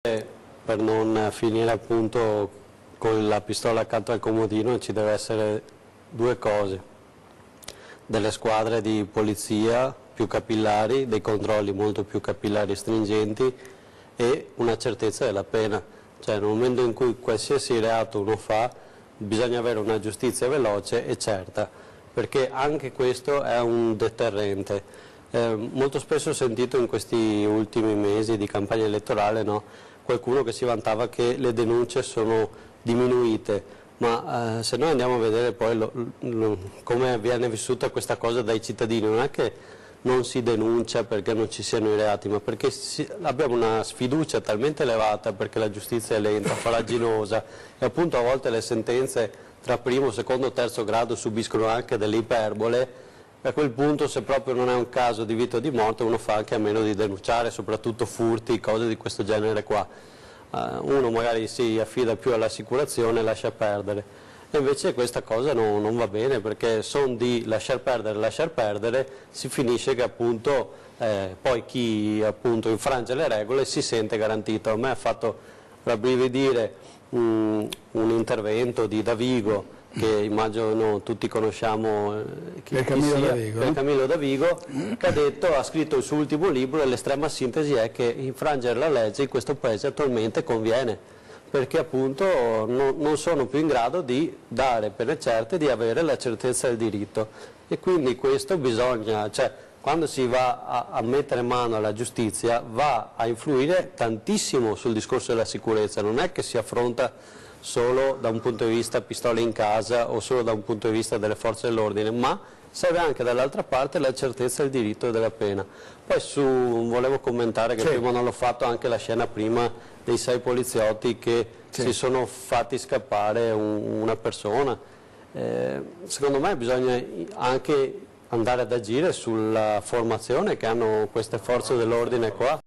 Per non finire appunto con la pistola accanto al comodino ci deve essere due cose: delle squadre di polizia più capillari, dei controlli molto più capillari e stringenti e una certezza della pena. Cioè nel momento in cui qualsiasi reato uno fa bisogna avere una giustizia veloce e certa, perché anche questo è un deterrente. Molto spesso ho sentito in questi ultimi mesi di campagna elettorale, no, qualcuno che si vantava che le denunce sono diminuite, ma se noi andiamo a vedere poi come viene vissuta questa cosa dai cittadini, non è che non si denuncia perché non ci siano i reati, ma perché abbiamo una sfiducia talmente elevata perché la giustizia è lenta, farraginosa e appunto a volte le sentenze tra primo, secondo, terzo grado subiscono anche delle iperbole. A quel punto, se proprio non è un caso di vita o di morte, uno fa anche a meno di denunciare, soprattutto furti, cose di questo genere qua. Uno magari si affida più all'assicurazione e lascia perdere. E invece questa cosa non va bene, perché son di lasciar perdere, si finisce che appunto poi chi appunto infrange le regole si sente garantito. A me ha fatto rabbrividire un intervento di Davigo, che immagino tutti conosciamo, Camillo Davigo, che ha scritto il suo ultimo libro e l'estrema sintesi è che infrangere la legge in questo paese attualmente conviene, perché appunto non sono più in grado di dare pene certe, di avere la certezza del diritto, e quindi questo bisogna, cioè quando si va a mettere mano alla giustizia va a influire tantissimo sul discorso della sicurezza, non è che si affronta solo da un punto di vista pistole in casa o solo da un punto di vista delle forze dell'ordine, ma serve anche dall'altra parte la certezza del diritto e della pena. Poi volevo commentare che prima non l'ho fatto, anche la scena prima dei 6 poliziotti che si sono fatti scappare una persona. Secondo me bisogna anche andare ad agire sulla formazione che hanno queste forze dell'ordine qua.